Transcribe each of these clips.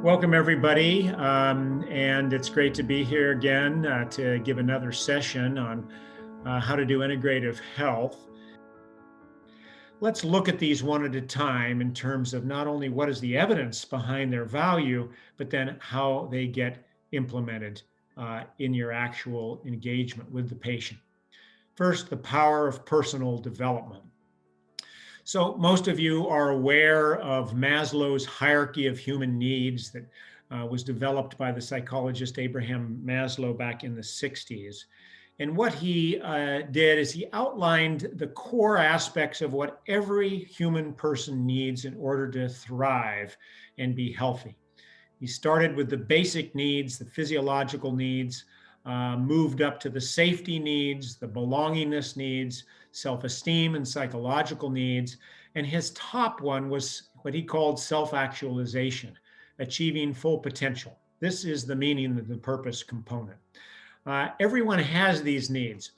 Welcome, everybody, and it's great to be here again to give another session on how to do integrative health. Let's look at these one at a time in terms of not only what is the evidence behind their value, but then how they get implemented in your actual engagement with the patient. First, the power of personal development. So most of you are aware of Maslow's hierarchy of human needs that was developed by the psychologist Abraham Maslow back in the 60s. And what he did is he outlined the core aspects of what every human person needs in order to thrive and be healthy. He started with the basic needs, the physiological needs, moved up to the safety needs, the belongingness needs, self-esteem and psychological needs. And his top one was what he called self-actualization, achieving full potential. This is the meaning of the purpose component. Everyone has these needs.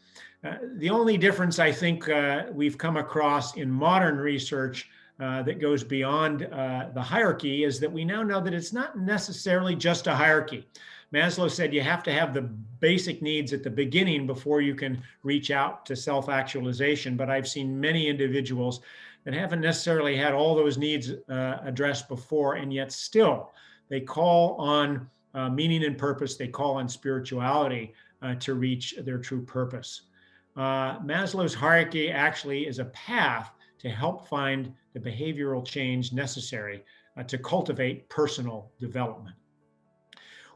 The only difference I think we've come across in modern research that goes beyond the hierarchy is that we now know that it's not necessarily just a hierarchy. Maslow said you have to have the basic needs at the beginning before you can reach out to self-actualization. But I've seen many individuals that haven't necessarily had all those needs addressed before, and yet still they call on meaning and purpose. They call on spirituality to reach their true purpose. Maslow's hierarchy actually is a path to help find the behavioral change necessary to cultivate personal development.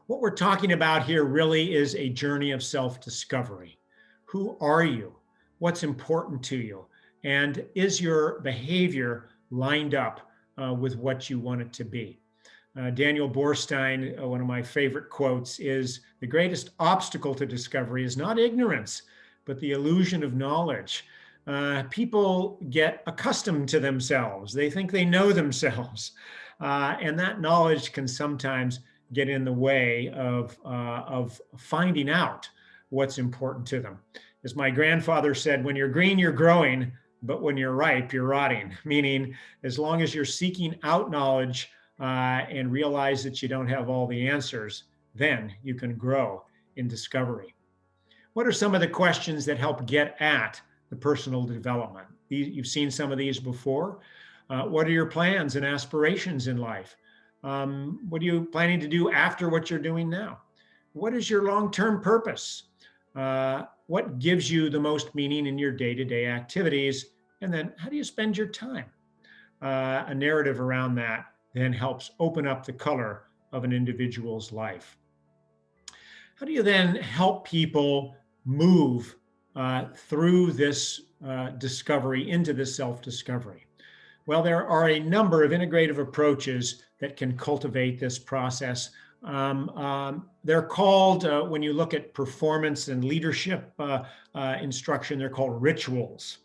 What we're talking about here really is a journey of self-discovery. Who are you? What's important to you? And is your behavior lined up with what you want it to be? Daniel Borstein, one of my favorite quotes, is the greatest obstacle to discovery is not ignorance, but the illusion of knowledge. People get accustomed to themselves. They think they know themselves. And that knowledge can sometimes get in the way of finding out what's important to them. As my grandfather said, when you're green, you're growing, but when you're ripe, you're rotting. Meaning, as long as you're seeking out knowledge and realize that you don't have all the answers, then you can grow in discovery. What are some of the questions that help get at the personal development? You've seen some of these before. What are your plans and aspirations in life? What are you planning to do after what you're doing now? What is your long-term purpose? What gives you the most meaning in your day-to-day activities? And then how do you spend your time? A narrative around that then helps open up the color of an individual's life. How do you then help people move through this discovery into this self-discovery? Well, there are a number of integrative approaches that can cultivate this process. They're called, when you look at performance and leadership instruction, they're called rituals.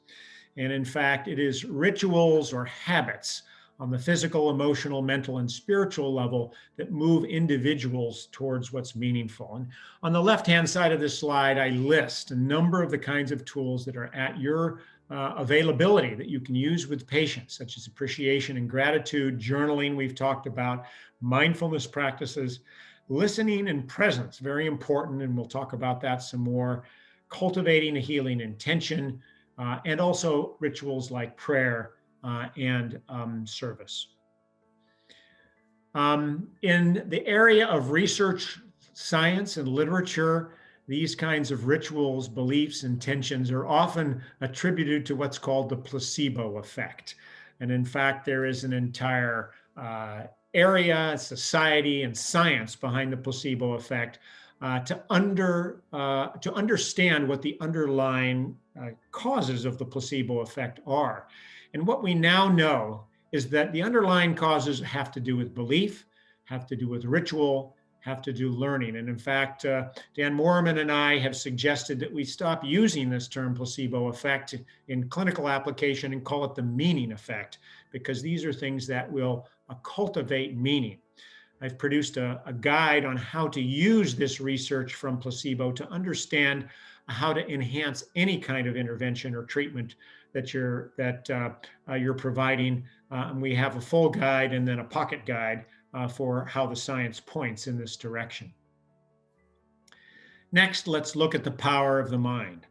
And in fact, it is rituals or habits on the physical, emotional, mental, and spiritual level that move individuals towards what's meaningful. And on the left-hand side of this slide, I list a number of the kinds of tools that are at your availability that you can use with patients, such as appreciation and gratitude, journaling we've talked about, mindfulness practices, listening and presence, very important, and we'll talk about that some more, cultivating a healing intention, and also rituals like prayer and service. In the area of research, science, and literature, these kinds of rituals, beliefs, intentions are often attributed to what's called the placebo effect. And in fact, there is an entire area, society, and science behind the placebo effect to understand what the underlying causes of the placebo effect are. And what we now know is that the underlying causes have to do with belief, have to do with ritual, have to do learning. And in fact, Dan Moorman and I have suggested that we stop using this term placebo effect in clinical application and call it the meaning effect, because these are things that will cultivate meaning. I've produced a guide on how to use this research from placebo to understand how to enhance any kind of intervention or treatment that you're providing. And we have a full guide and then a pocket guide for how the science points in this direction. Next, let's look at the power of the mind.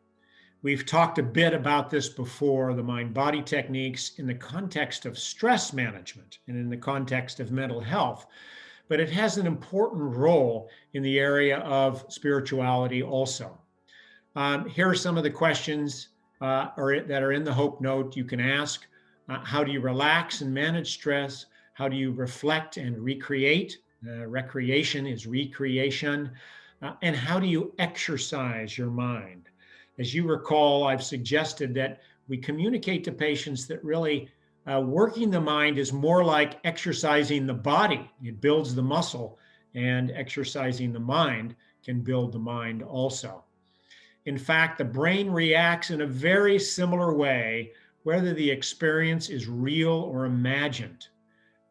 We've talked a bit about this before, the mind-body techniques in the context of stress management and in the context of mental health, but it has an important role in the area of spirituality also. Here are some of the questions that are in the Hope Note you can ask. How do you relax and manage stress? How do you reflect and recreate? Recreation is recreation. And how do you exercise your mind? As you recall, I've suggested that we communicate to patients that really working the mind is more like exercising the body. It builds the muscle, and exercising the mind can build the mind also. In fact, the brain reacts in a very similar way, whether the experience is real or imagined.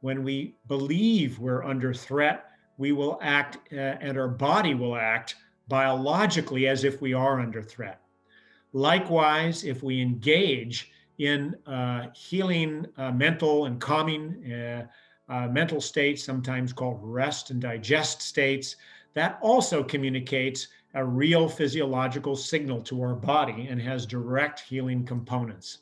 When we believe we're under threat, we will act and our body will act biologically as if we are under threat. Likewise, if we engage in healing mental and calming mental states, sometimes called rest and digest states, that also communicates a real physiological signal to our body and has direct healing components.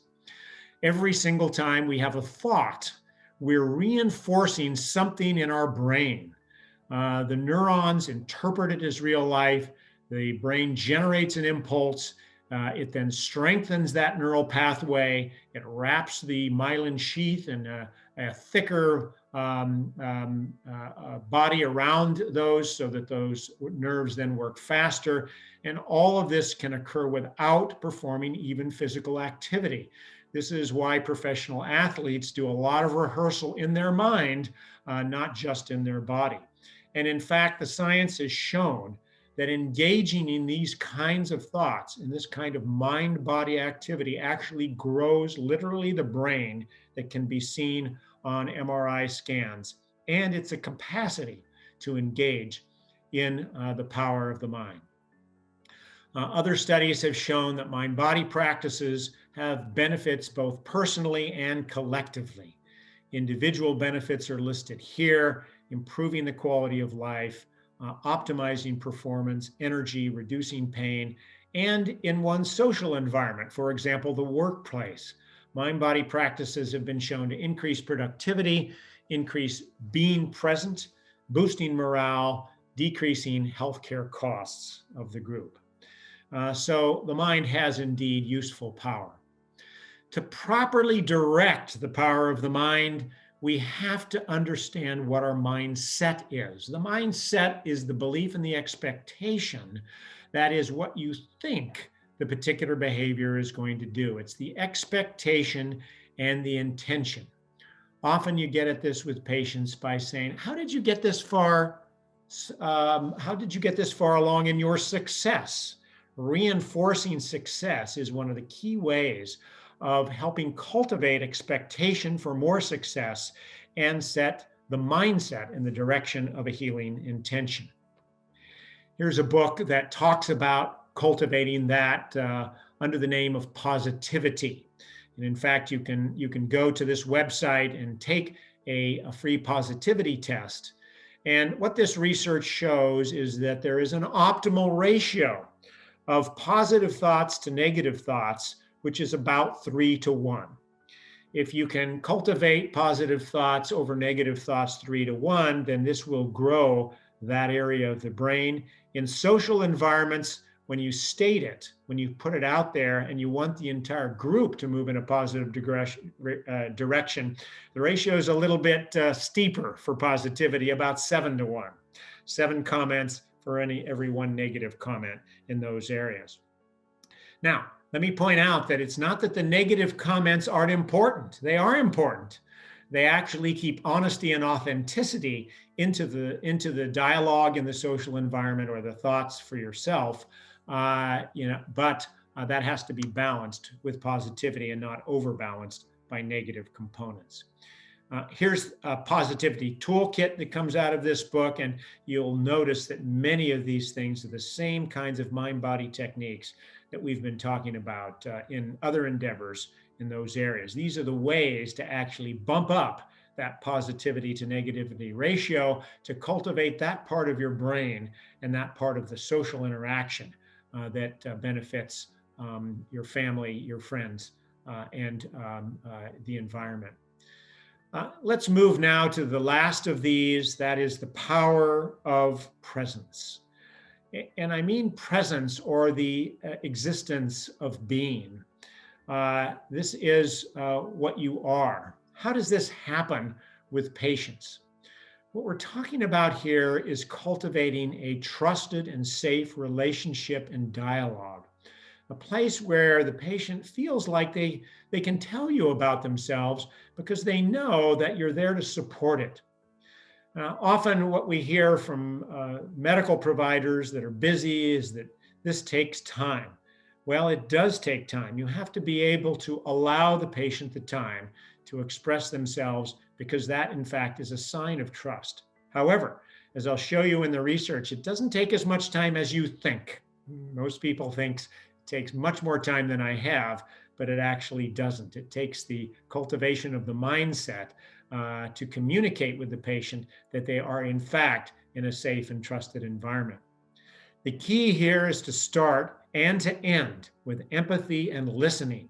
Every single time we have a thought, we're reinforcing something in our brain. The neurons interpret it as real life. The brain generates an impulse. It then strengthens that neural pathway. It wraps the myelin sheath in a thicker body around those so that those nerves then work faster. And all of this can occur without performing even physical activity. This is why professional athletes do a lot of rehearsal in their mind, not just in their body. And in fact, the science has shown that engaging in these kinds of thoughts, in this kind of mind-body activity, actually grows literally the brain that can be seen on MRI scans. And it's a capacity to engage in the power of the mind. Other studies have shown that mind-body practices have benefits both personally and collectively. Individual benefits are listed here: improving the quality of life, optimizing performance, energy, reducing pain, and in one's social environment, for example, the workplace. Mind-body practices have been shown to increase productivity, increase being present, boosting morale, decreasing healthcare costs of the group. So the mind has indeed useful power. To properly direct the power of the mind, we have to understand what our mindset is. The mindset is the belief and the expectation. That is what you think the particular behavior is going to do. It's the expectation and the intention. Often you get at this with patients by saying, how did you get this far? How did you get this far along in your success? Reinforcing success is one of the key ways of helping cultivate expectation for more success and set the mindset in the direction of a healing intention. Here's a book that talks about cultivating that under the name of positivity. And in fact, you can go to this website and take a free positivity test. And what this research shows is that there is an optimal ratio of positive thoughts to negative thoughts, which is about 3-to-1. If you can cultivate positive thoughts over negative thoughts 3-to-1, then this will grow that area of the brain. In social environments, when you state it, when you put it out there and you want the entire group to move in a positive direction, the ratio is a little bit steeper for positivity, about 7-to-1. 7 comments for every 1 negative comment in those areas. Now, let me point out that it's not that the negative comments aren't important. They are important. They actually keep honesty and authenticity into the dialogue in the social environment or the thoughts for yourself. But that has to be balanced with positivity and not overbalanced by negative components. Here's a positivity toolkit that comes out of this book, and you'll notice that many of these things are the same kinds of mind-body techniques that we've been talking about in other endeavors in those areas. These are the ways to actually bump up that positivity to negativity ratio to cultivate that part of your brain and that part of the social interaction that benefits your family, your friends, and the environment. Let's move now to the last of these, that is the power of presence. And I mean presence, or the existence of being. This is what you are. How does this happen with patients? What we're talking about here is cultivating a trusted and safe relationship and dialogue, a place where the patient feels like they can tell you about themselves because they know that you're there to support it. Often what we hear from medical providers that are busy is that this takes time. Well, it does take time. You have to be able to allow the patient the time to express themselves, because that, in fact, is a sign of trust. However, as I'll show you in the research, it doesn't take as much time as you think. Most people think it takes much more time than I have, but it actually doesn't. It takes the cultivation of the mindset to communicate with the patient that they are, in fact, in a safe and trusted environment. The key here is to start and to end with empathy and listening.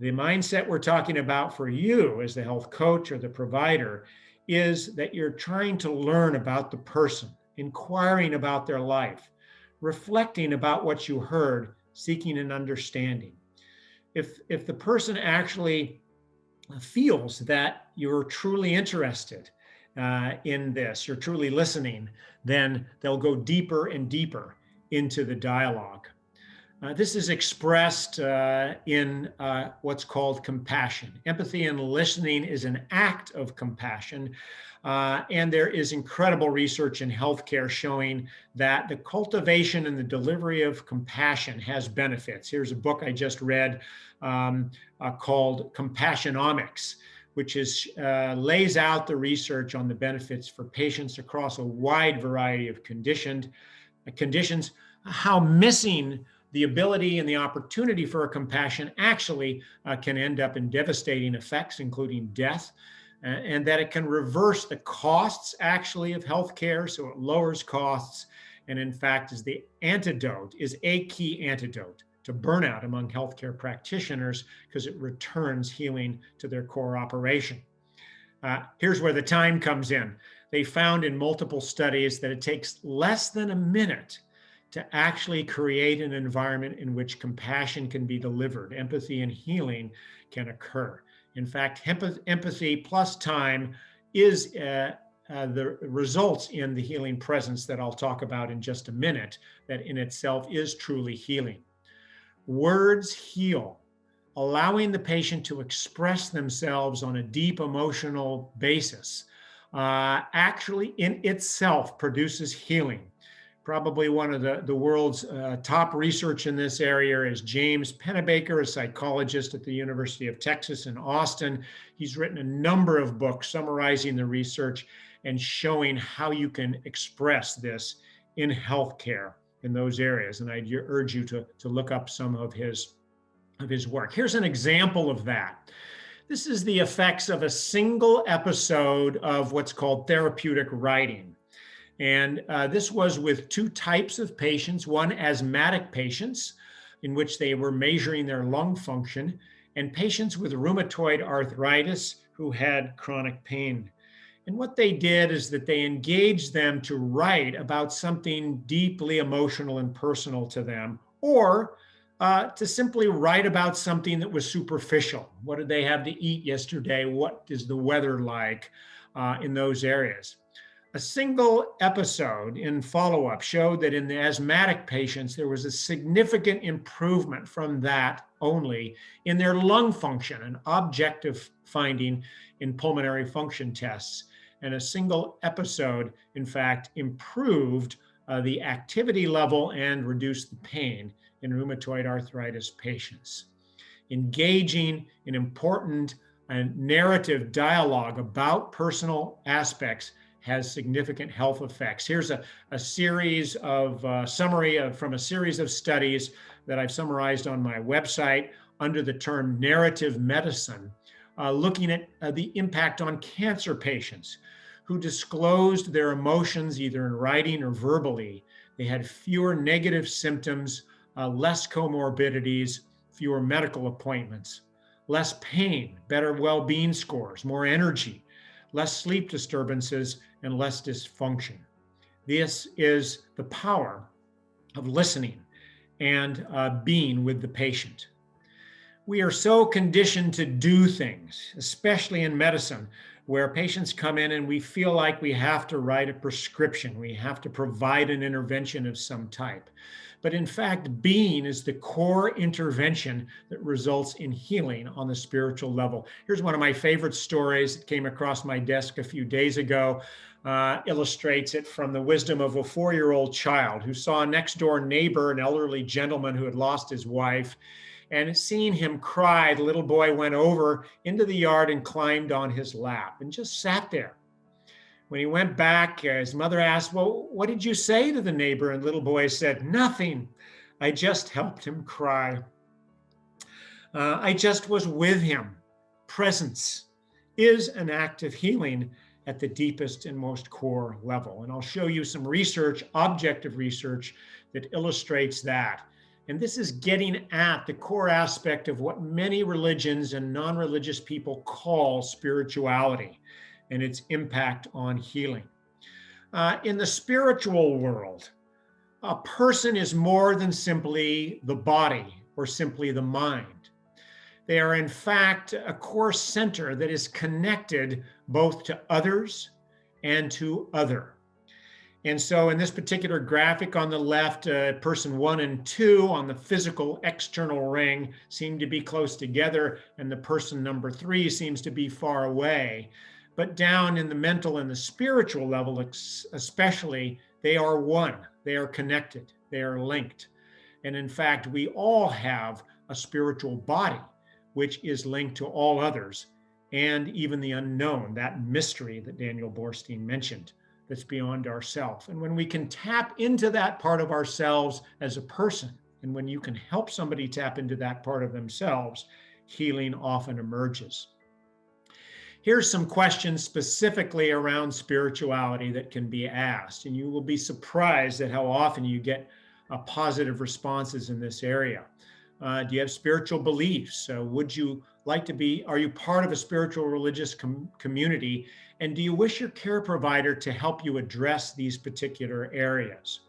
The mindset we're talking about for you as the health coach or the provider is that you're trying to learn about the person, inquiring about their life, reflecting about what you heard, seeking an understanding. If the person actually feels that you're truly interested in this, you're truly listening, then they'll go deeper and deeper into the dialogue. This is expressed in what's called compassion. Empathy and listening is an act of compassion. And there is incredible research in healthcare showing that the cultivation and the delivery of compassion has benefits. Here's a book I just read called Compassionomics, which lays out the research on the benefits for patients across a wide variety of conditions, how missing the ability and the opportunity for a compassion actually can end up in devastating effects, including death, and that it can reverse the costs actually of healthcare, so it lowers costs, and in fact is a key antidote to burnout among healthcare practitioners, because it returns healing to their core operation. Here's where the time comes in. They found in multiple studies that it takes less than a minute to actually create an environment in which compassion can be delivered, empathy and healing can occur. In fact, empathy plus time is the results in the healing presence that I'll talk about in just a minute, that in itself is truly healing. Words heal. Allowing the patient to express themselves on a deep emotional basis actually in itself produces healing. Probably one of the world's top research in this area is James Pennebaker, a psychologist at the University of Texas in Austin. He's written a number of books summarizing the research and showing how you can express this in healthcare in those areas. And I urge you to look up some of his work. Here's an example of that. This is the effects of a single episode of what's called therapeutic writing. And this was with two types of patients, one asthmatic patients, in which they were measuring their lung function, and patients with rheumatoid arthritis who had chronic pain. And what they did is that they engaged them to write about something deeply emotional and personal to them, or to simply write about something that was superficial. What did they have to eat yesterday? What is the weather like in those areas? A single episode in follow-up showed that in the asthmatic patients, there was a significant improvement from that only in their lung function, an objective finding in pulmonary function tests. And a single episode, in fact, improved the activity level and reduced the pain in rheumatoid arthritis patients. Engaging in important narrative dialogue about personal aspects has significant health effects. Here's a series of summary from a series of studies that I've summarized on my website under the term narrative medicine, looking at the impact on cancer patients who disclosed their emotions either in writing or verbally. They had fewer negative symptoms, less comorbidities, fewer medical appointments, less pain, better well-being scores, more energy, less sleep disturbances, and less dysfunction. This is the power of listening and being with the patient. We are so conditioned to do things, especially in medicine, where patients come in and we feel like we have to write a prescription. We have to provide an intervention of some type. But in fact, being is the core intervention that results in healing on the spiritual level. Here's one of my favorite stories that came across my desk a few days ago. Illustrates it from the wisdom of a 4-year-old child who saw a next door neighbor, an elderly gentleman who had lost his wife. And seeing him cry, the little boy went over into the yard and climbed on his lap and just sat there. When he went back, his mother asked, "Well, what did you say to the neighbor?" And little boy said, "Nothing. I just helped him cry. I just was with him." Presence is an act of healing at the deepest and most core level. And I'll show you some research, objective research, that illustrates that. And this is getting at the core aspect of what many religions and non-religious people call spirituality and its impact on healing. In the spiritual world, a person is more than simply the body or simply the mind. They are, in fact, a core center that is connected both to others and to other. And so in this particular graphic on the left, person 1 and 2 on the physical external ring seem to be close together, and the person number 3 seems to be far away. But down in the mental and the spiritual level, especially, they are one. They are connected. They are linked. And in fact, we all have a spiritual body, which is linked to all others, and even the unknown, that mystery that Daniel Borstein mentioned, that's beyond ourselves. And when we can tap into that part of ourselves as a person, and when you can help somebody tap into that part of themselves, healing often emerges. Here's some questions specifically around spirituality that can be asked, and you will be surprised at how often you get positive responses in this area. Do you have spiritual beliefs? Would you like to be, are you part of a spiritual religious community? And do you wish your care provider to help you address these particular areas?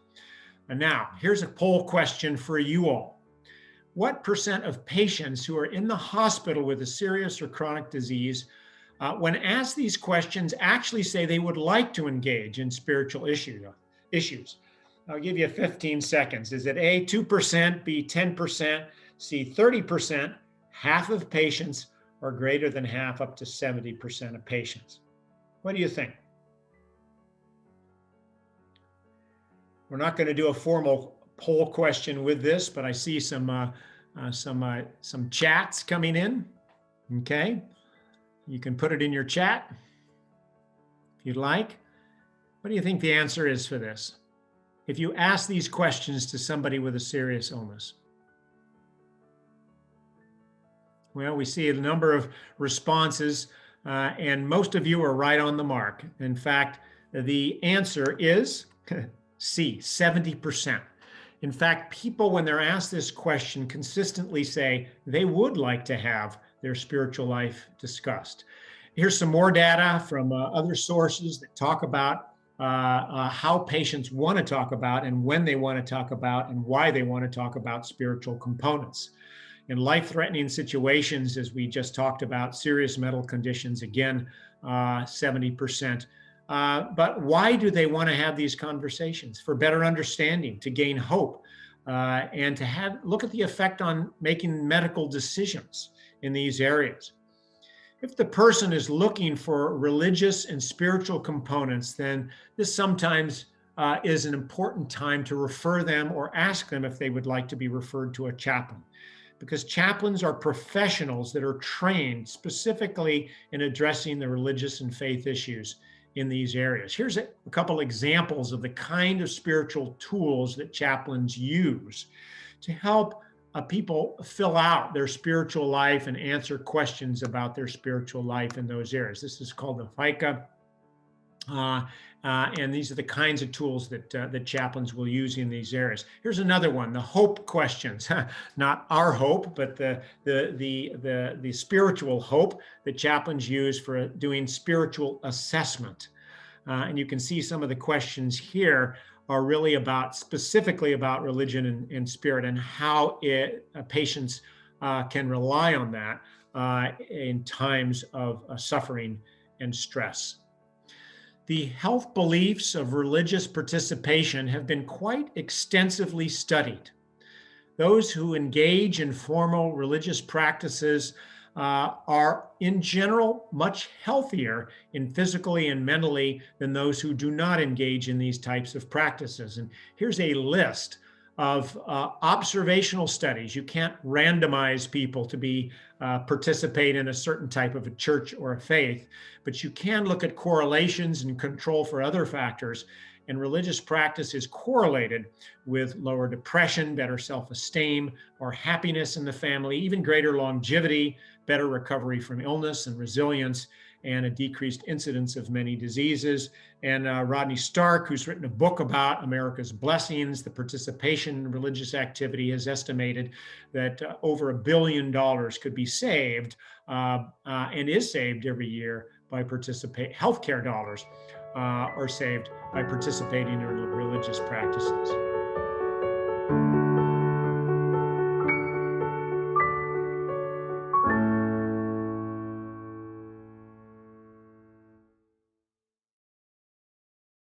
And now, here's a poll question for you all. What % of patients who are in the hospital with a serious or chronic disease, when asked these questions, actually say they would like to engage in spiritual issues? I'll give you 15 seconds. Is it A, 2%, B, 10%, C, 30%, half of patients, or greater than half, up to 70% of patients? What do you think? We're not going to do a formal poll question with this, but I see some chats coming in. Okay, you can put it in your chat if you'd like. What do you think the answer is for this? If you ask these questions to somebody with a serious illness? Well, we see a number of responses, and most of you are right on the mark. In fact, the answer is C, 70%. In fact, people, when they're asked this question, consistently say they would like to have their spiritual life discussed. Here's some more data from other sources that talk about how patients want to talk about and when they want to talk about and why they want to talk about spiritual components. In life-threatening situations, as we just talked about, serious mental conditions, again, 70%. But why do they want to have these conversations? For better understanding, to gain hope, and to look at the effect on making medical decisions in these areas. If the person is looking for religious and spiritual components, then this sometimes is an important time to refer them or ask them if they would like to be referred to a chaplain. Because chaplains are professionals that are trained specifically in addressing the religious and faith issues in these areas. Here's a couple examples of the kind of spiritual tools that chaplains use to help people fill out their spiritual life and answer questions about their spiritual life in those areas. This is called the FICA. And these are the kinds of tools that chaplains will use in these areas. Here's another one: the hope questions. Not our hope, but the spiritual hope that chaplains use for doing spiritual assessment. And you can see some of the questions here are really specifically about religion and spirit, and how patients can rely on that in times of suffering and stress. The health beliefs of religious participation have been quite extensively studied. Those who engage in formal religious practices are, in general, much healthier physically and mentally than those who do not engage in these types of practices. And here's a list of observational studies. You can't randomize people to participate in a certain type of a church or a faith, but you can look at correlations and control for other factors. And religious practice is correlated with lower depression, better self-esteem, or happiness in the family, even greater longevity, better recovery from illness and resilience, and a decreased incidence of many diseases. And Rodney Stark, who's written a book about America's blessings, the participation in religious activity, has estimated that over $1 billion could be saved and is saved every year by healthcare dollars are saved by participating in religious practices.